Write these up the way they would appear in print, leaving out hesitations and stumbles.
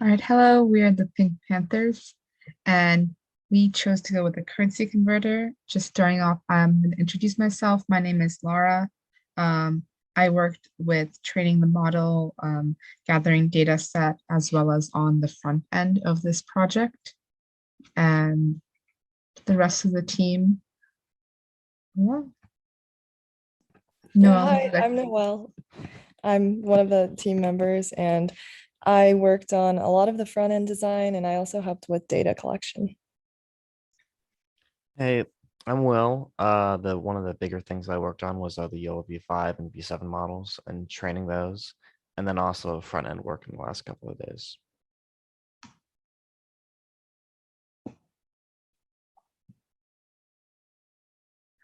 All right, hello, we are the Pink Panthers, and we chose to go with the currency converter. Just starting off, I'm going to introduce myself. My name is Lara. Um, I worked with training the model, gathering data set, as well as on the front end of this project. And the rest of the team, well, Yeah, Noelle, would hi, you like I'm Noelle. I'm one of the team members and I worked on a lot of the front end design and I also helped with data collection. Hey, I'm Will. The one of the bigger things I worked on was the YOLO V5 and V7 models and training those, and then also front end work in the last couple of days.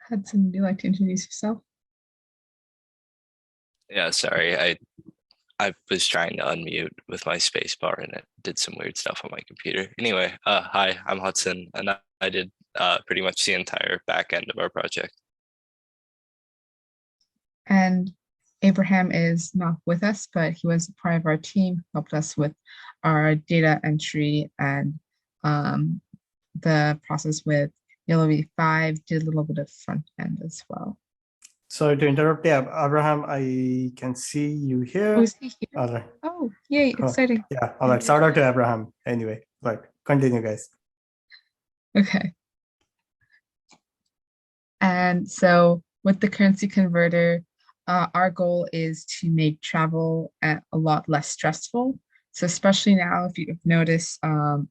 Hudson, would you like to introduce yourself? Yeah, sorry. I was trying to unmute with my space bar and it did some weird stuff on my computer. Anyway, hi, I'm Hudson and I did pretty much the entire back end of our project. And Abraham is not with us, but he was part of our team, helped us with our data entry and um, the process with Yellow V5, did a little bit of front end as well. Sorry to interrupt. Yeah, Abraham, I can see you here. Oh, is he here? All right. Oh, yay, Cool. exciting. Yeah, all right. Shout out to Abraham. Anyway, right. Continue, guys. Okay. And so with the currency converter, our goal is to make travel a lot less stressful. So especially now, if you've noticed,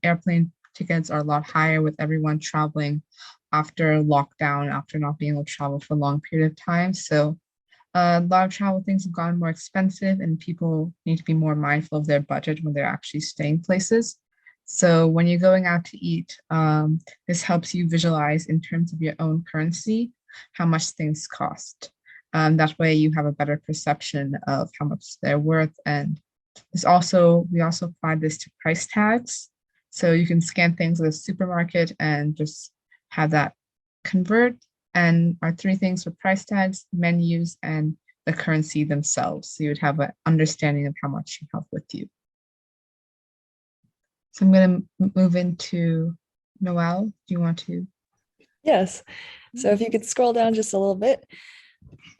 airplane tickets are a lot higher with everyone traveling after lockdown, after not being able to travel for a long period of time. So a lot of travel things have gotten more expensive and people need to be more mindful of their budget when they're actually staying places. So when you're going out to eat, this helps you visualize in terms of your own currency how much things cost. That way you have a better perception of how much they're worth. And we also apply this to price tags. So you can scan things at a supermarket and just have that convert. And our three things were price tags, menus, and the currency themselves. So you would have an understanding of how much you have with you. So I'm going to move into Noelle. Do you want to? Yes. So if you could scroll down just a little bit,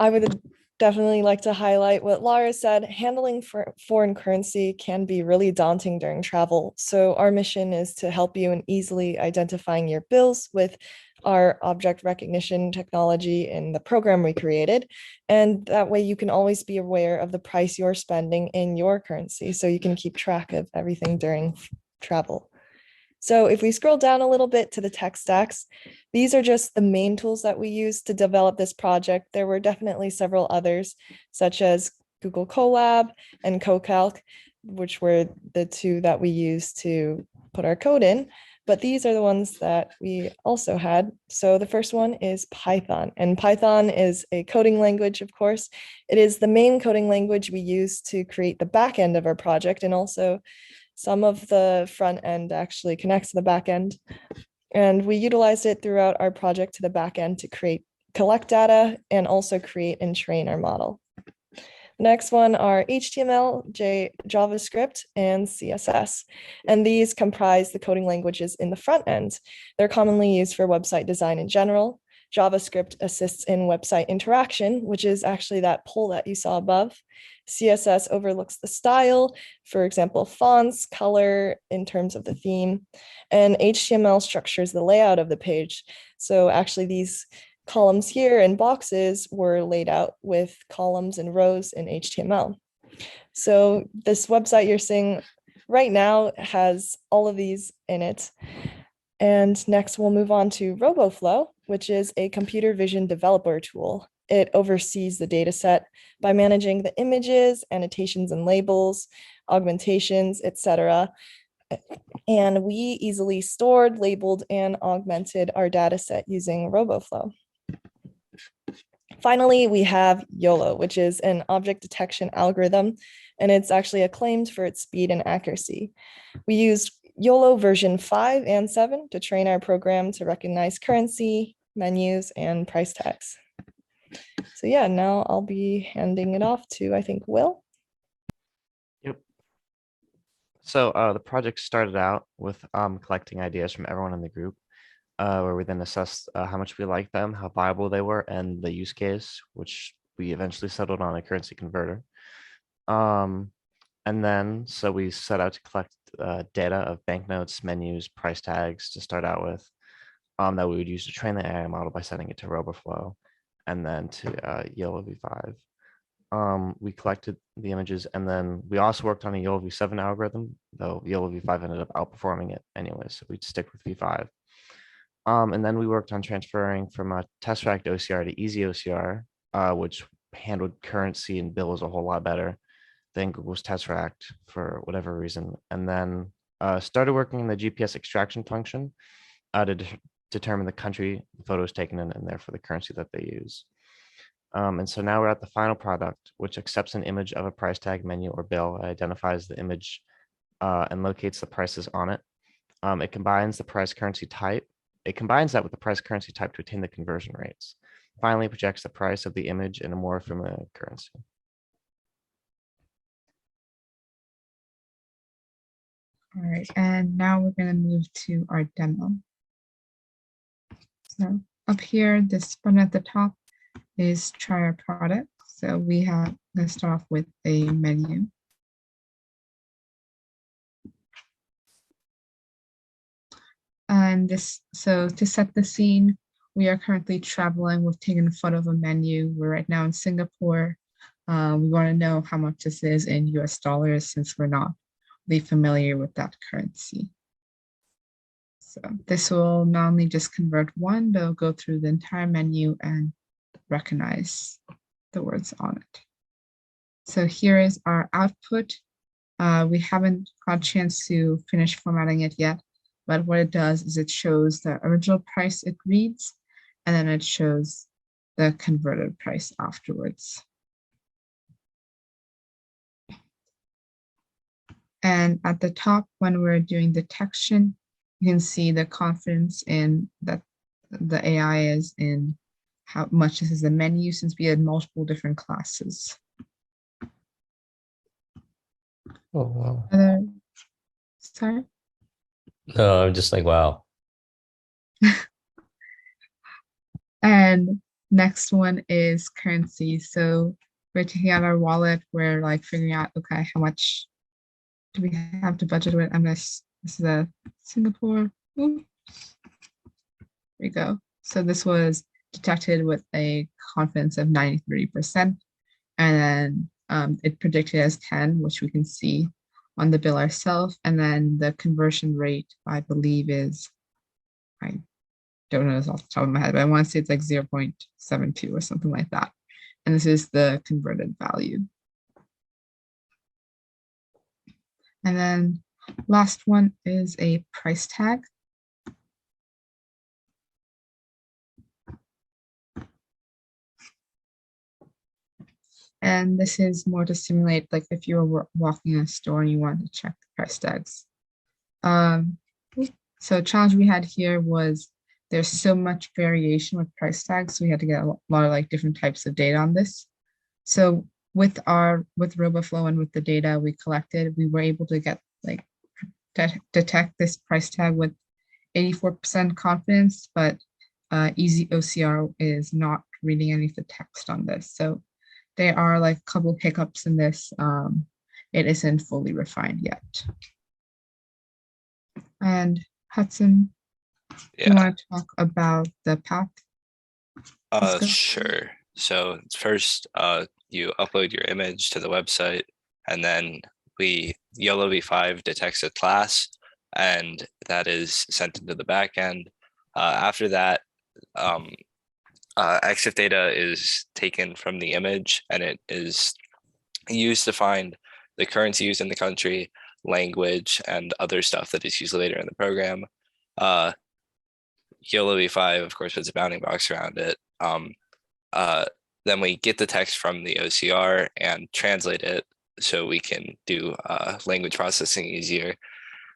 I would definitely like to highlight what Lara said. Handling for foreign currency can be really daunting during travel. So our mission is to help you in easily identifying your bills with our object recognition technology in the program we created. And that way you can always be aware of the price you're spending in your currency so you can keep track of everything during travel. So if we scroll down a little bit to the tech stacks, these are just the main tools that we use to develop this project. There were definitely several others, such as Google Colab and CoCalc, which were the two that we used to put our code in. But these are the ones that we also had. So the first one is Python, and Python is a coding language, of course. It is the main coding language we use to create the back end of our project, and also some of the front end actually connects to the back end. And we utilized it throughout our project to the back end to collect data and also create and train our model. The next one are HTML, JavaScript, and CSS. And these comprise the coding languages in the front end. They're commonly used for website design in general. JavaScript assists in website interaction, which is actually that poll that you saw above. CSS overlooks the style, for example, fonts, color in terms of the theme, and HTML structures the layout of the page. So actually these columns here and boxes were laid out with columns and rows in HTML. So this website you're seeing right now has all of these in it. And next we'll move on to RoboFlow, which is a computer vision developer tool. It oversees the data set by managing the images, annotations and labels, augmentations, etc. And we easily stored, labeled, and augmented our data set using RoboFlow. Finally, we have YOLO, which is an object detection algorithm, and it's actually acclaimed for its speed and accuracy. We used YOLO version 5 and 7 to train our program to recognize currency, menus, and price tags. So yeah, now I'll be handing it off to, I think, Will. Yep. So the project started out with collecting ideas from everyone in the group, where we then assessed how much we liked them, how viable they were, and the use case, which we eventually settled on a currency converter. Um, and then so we set out to collect data of banknotes, menus, price tags to start out with, that we would use to train the AI model by setting it to RoboFlow, and then to YOLO v5. We collected the images, and then we also worked on a YOLO v7 algorithm, though YOLO v5 ended up outperforming it anyway, so we'd stick with v5. And then we worked on transferring from a tesseract OCR to easy OCR, which handled currency and bill as a whole lot better than Google's tesseract for whatever reason. And then started working in the GPS extraction function to determine the country the photo is taken in, and therefore the currency that they use. And so now we're at the final product, which accepts an image of a price tag, menu, or bill, identifies the image and locates the prices on it. It combines the price currency type. It combines that with the price currency type to attain the conversion rates. Finally, projects the price of the image in a more familiar currency. All right, and now we're going to move to our demo. So up here, this button at the top is try our product. So we have, let's start off with a menu. And this, so to set the scene, we are currently traveling. We've taken a photo of a menu. We're right now in Singapore. We want to know how much this is in US dollars since we're not really familiar with that currency. So this will not only just convert one, but it'll go through the entire menu and recognize the words on it. So here is our output. We haven't got a chance to finish formatting it yet, but what it does is it shows the original price it reads, and then it shows the converted price afterwards. And at the top, when we're doing detection, you can see the confidence in that the AI is in how much this is a menu, since we had multiple different classes. Oh, wow. Sorry? No, I'm just like, wow. And next one is currency. So we're taking out our wallet. We're like figuring out, okay, how much do we have to budget with? This is a Singapore. Oops. There we go. So this was detected with a confidence of 93%. And then it predicted as 10, which we can see on the bill ourselves. And then the conversion rate, I believe, is, I don't know this off the top of my head, but I want to say it's like 0.72 or something like that. And this is the converted value. And then last one is a price tag. And this is more to simulate, like if you were walking in a store and you wanted to check the price tags. So a challenge we had here was there's so much variation with price tags. So we had to get a lot of like different types of data on this. So with RoboFlow and with the data we collected, we were able to get like detect this price tag with 84% confidence, but easy OCR is not reading any of the text on this. So there are like a couple hiccups in this. It isn't fully refined yet. And Hudson, you want to talk about the path? Sure. So first, you upload your image to the website, and then YOLO v5 detects a class, and that is sent into the backend. After that, EXIF data is taken from the image, and it is used to find the currency used in the country, language, and other stuff that is used later in the program. YOLO v5, of course, puts a bounding box around it. Then we get the text from the OCR and translate it so we can do language processing easier.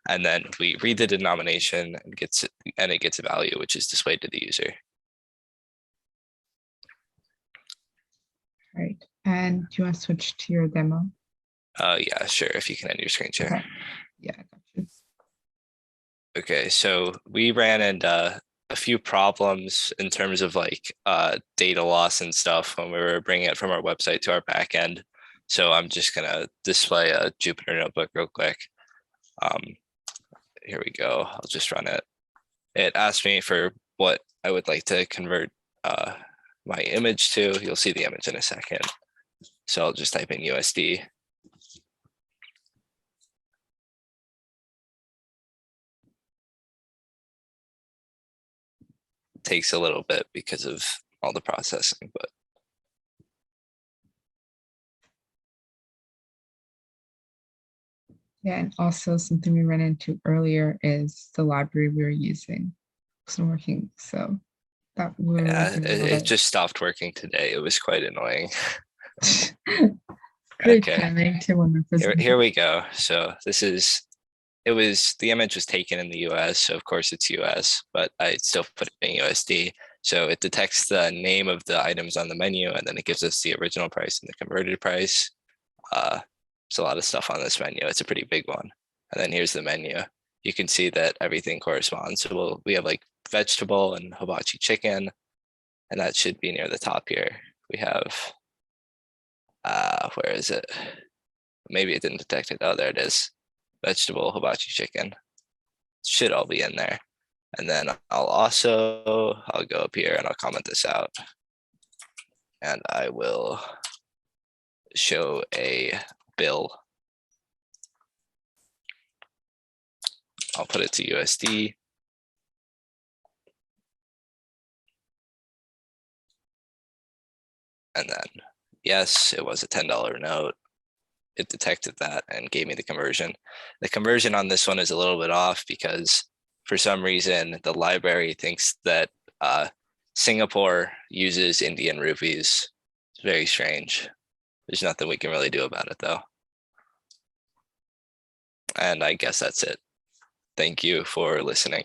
And then we read the denomination and it gets a value, which is displayed to the user. Right. And do you want to switch to your demo? Yeah, sure. If you can end your screen share. Okay. Yeah, I got you. Okay, so we ran into a few problems in terms of like data loss and stuff when we were bringing it from our website to our backend. So I'm just gonna display a Jupyter notebook real quick. Here we go. I'll just run it. It asked me for what I would like to convert my image to. You'll see the image in a second. So I'll just type in USD. Takes a little bit because of all the processing, but Yeah, and also something we ran into earlier is the library we were using wasn't working. So that we were yeah, working a little it bit. just stopped working today. It was quite annoying. Great Okay, timing to when we're here presenting. we go. So the image was taken in the US, so of course it's US, but I still put it in USD. So it detects the name of the items on the menu, and then it gives us the original price and the converted price. There's a lot of stuff on this menu. It's a pretty big one. And then here's the menu. You can see that everything corresponds. So we have like vegetable and hibachi chicken, and that should be near the top here. We have, where is it? Maybe it didn't detect it. Oh, there it is. Vegetable, hibachi chicken. Should all be in there. And then I'll go up here and I'll comment this out. And I will show a bill. I'll put it to USD. And then, yes, it was a $10 note. It detected that and gave me the conversion. The conversion on this one is a little bit off because for some reason, the library thinks that Singapore uses Indian rupees. It's very strange. There's nothing we can really do about it though. And I guess that's it. Thank you for listening.